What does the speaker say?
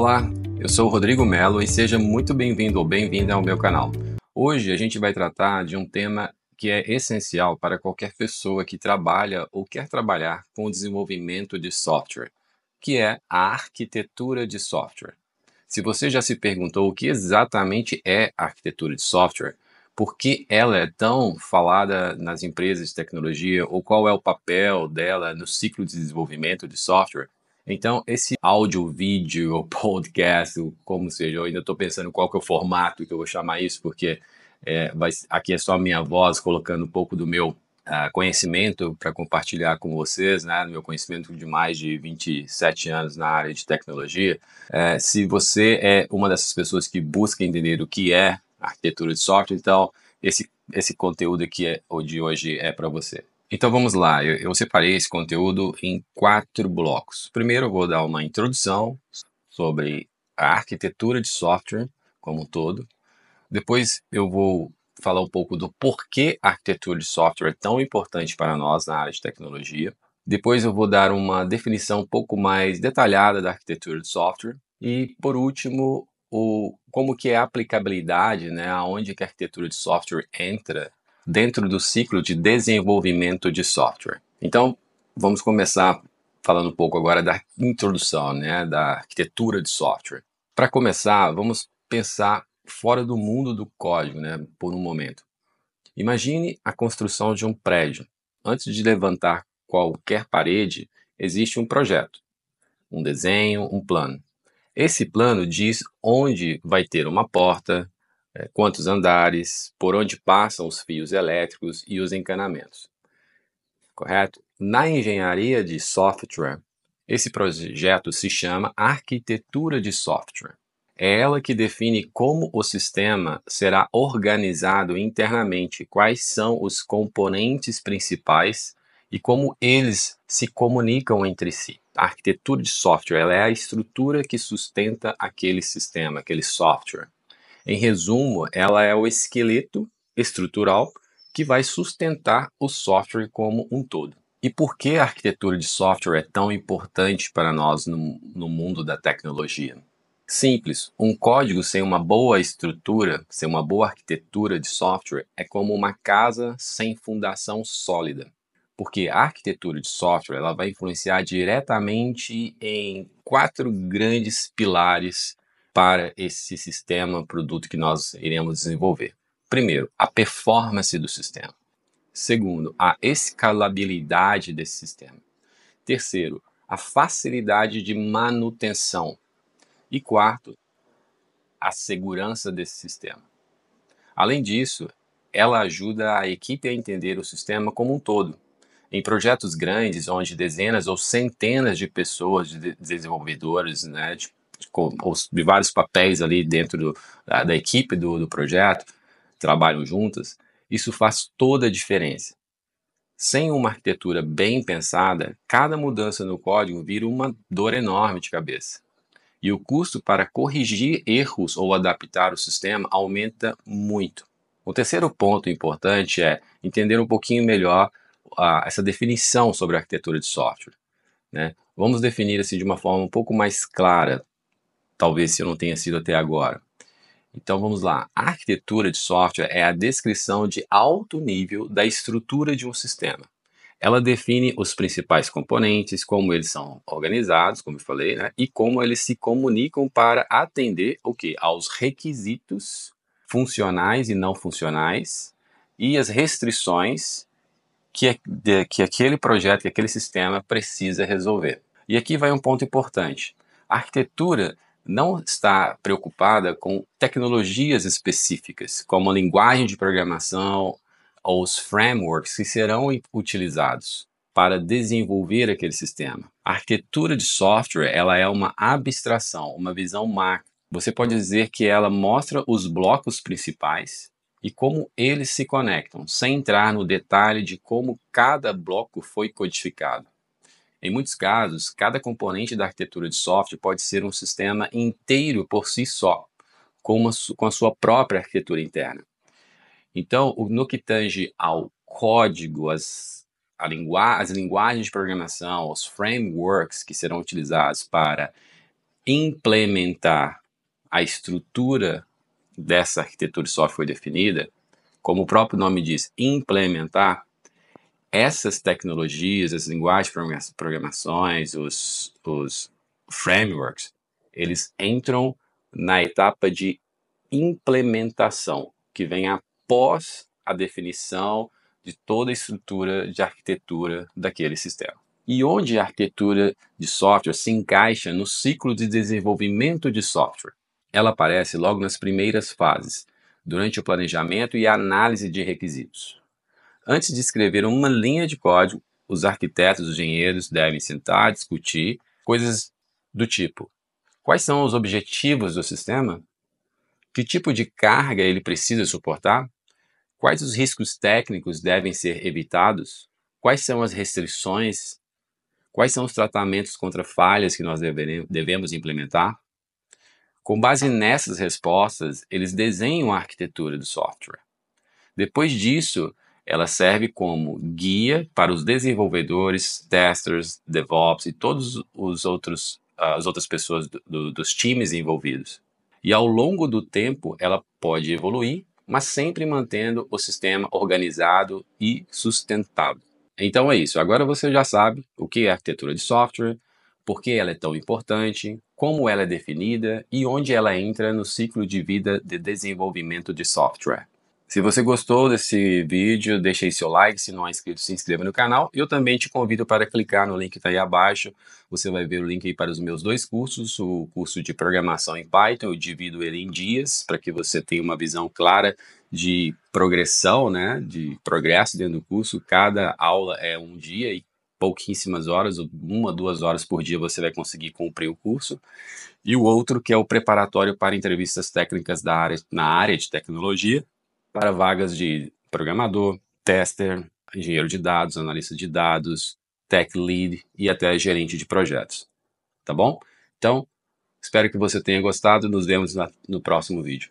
Olá, eu sou o Rodrigo Melo e seja muito bem-vindo ou bem-vinda ao meu canal. Hoje a gente vai tratar de um tema que é essencial para qualquer pessoa que trabalha ou quer trabalhar com o desenvolvimento de software, que é a arquitetura de software. Se você já se perguntou o que exatamente é a arquitetura de software, por que ela é tão falada nas empresas de tecnologia ou qual é o papel dela no ciclo de desenvolvimento de software, então esse áudio, vídeo ou podcast, ou como seja, eu ainda estou pensando qual que é o formato que eu vou chamar isso, porque aqui é só a minha voz colocando um pouco do meu conhecimento para compartilhar com vocês, né, meu conhecimento de mais de 27 anos na área de tecnologia. Se você é uma dessas pessoas que busca entender o que é arquitetura de software, então esse conteúdo aqui de hoje é para você. Então vamos lá, eu separei esse conteúdo em 4 blocos. Primeiro eu vou dar uma introdução sobre a arquitetura de software como um todo. Depois eu vou falar um pouco do porquê a arquitetura de software é tão importante para nós na área de tecnologia. Depois eu vou dar uma definição um pouco mais detalhada da arquitetura de software. E, por último, como que é a aplicabilidade, né, aonde que a arquitetura de software entra dentro do ciclo de desenvolvimento de software. Então, vamos começar falando um pouco agora da introdução, né, da arquitetura de software. Para começar, vamos pensar fora do mundo do código, né, por um momento. Imagine a construção de um prédio. Antes de levantar qualquer parede, existe um projeto, um desenho, um plano. Esse plano diz onde vai ter uma porta, quantos andares, por onde passam os fios elétricos e os encanamentos. Correto? Na engenharia de software, esse projeto se chama arquitetura de software. É ela que define como o sistema será organizado internamente, quais são os componentes principais e como eles se comunicam entre si. A arquitetura de software ela é a estrutura que sustenta aquele sistema, aquele software. Em resumo, ela é o esqueleto estrutural que vai sustentar o software como um todo. E por que a arquitetura de software é tão importante para nós no mundo da tecnologia? Simples, um código sem uma boa estrutura, sem uma boa arquitetura de software, é como uma casa sem fundação sólida. Porque a arquitetura de software ela vai influenciar diretamente em 4 grandes pilares para esse sistema, produto que nós iremos desenvolver. Primeiro, a performance do sistema. Segundo, a escalabilidade desse sistema. Terceiro, a facilidade de manutenção. E quarto, a segurança desse sistema. Além disso, ela ajuda a equipe a entender o sistema como um todo. Em projetos grandes, onde dezenas ou centenas de pessoas, de desenvolvedores, né, de vários papéis ali dentro da equipe do projeto, trabalham juntas, isso faz toda a diferença. Sem uma arquitetura bem pensada, cada mudança no código vira uma dor enorme de cabeça. E o custo para corrigir erros ou adaptar o sistema aumenta muito. O terceiro ponto importante é entender um pouquinho melhor essa definição sobre a arquitetura de software, né? Vamos definir assim de uma forma um pouco mais clara, talvez se eu não tenha sido até agora. Então vamos lá. A arquitetura de software é a descrição de alto nível da estrutura de um sistema. Ela define os principais componentes, como eles são organizados, como eu falei, né? E como eles se comunicam para atender o quê? Aos requisitos funcionais e não funcionais e as restrições que aquele projeto, que aquele sistema precisa resolver. E aqui vai um ponto importante. A arquitetura não está preocupada com tecnologias específicas, como a linguagem de programação ou os frameworks que serão utilizados para desenvolver aquele sistema. A arquitetura de software ela é uma abstração, uma visão macro. Você pode dizer que ela mostra os blocos principais e como eles se conectam, sem entrar no detalhe de como cada bloco foi codificado. Em muitos casos, cada componente da arquitetura de software pode ser um sistema inteiro por si só, com a sua própria arquitetura interna. Então, no que tange ao código, as linguagens de programação, os frameworks que serão utilizados para implementar a estrutura dessa arquitetura de software definida, como o próprio nome diz, implementar, essas tecnologias, as linguagens de programações, os frameworks, eles entram na etapa de implementação, que vem após a definição de toda a estrutura de arquitetura daquele sistema. E onde a arquitetura de software se encaixa no ciclo de desenvolvimento de software? Ela aparece logo nas primeiras fases, durante o planejamento e a análise de requisitos. Antes de escrever uma linha de código, os arquitetos e engenheiros devem sentar, discutir coisas do tipo: quais são os objetivos do sistema? Que tipo de carga ele precisa suportar? Quais os riscos técnicos devem ser evitados? Quais são as restrições? Quais são os tratamentos contra falhas que nós devemos implementar? Com base nessas respostas, eles desenham a arquitetura do software. Depois disso, ela serve como guia para os desenvolvedores, testers, DevOps e todas as outras pessoas dos times envolvidos. E ao longo do tempo, ela pode evoluir, mas sempre mantendo o sistema organizado e sustentável. Então é isso. Agora você já sabe o que é arquitetura de software, por que ela é tão importante, como ela é definida e onde ela entra no ciclo de vida de desenvolvimento de software. Se você gostou desse vídeo, deixe aí seu like, se não é inscrito, se inscreva no canal. Eu também te convido para clicar no link que está aí abaixo. Você vai ver o link aí para os meus dois cursos, o curso de programação em Python, eu divido ele em dias, para que você tenha uma visão clara de progressão, né, de progresso dentro do curso. Cada aula é um dia e pouquíssimas horas, 1, 2 horas por dia você vai conseguir cumprir o curso. E o outro que é o preparatório para entrevistas técnicas na área de tecnologia, para vagas de programador, tester, engenheiro de dados, analista de dados, tech lead e até gerente de projetos. Tá bom? Então, espero que você tenha gostado. Nos vemos no próximo vídeo.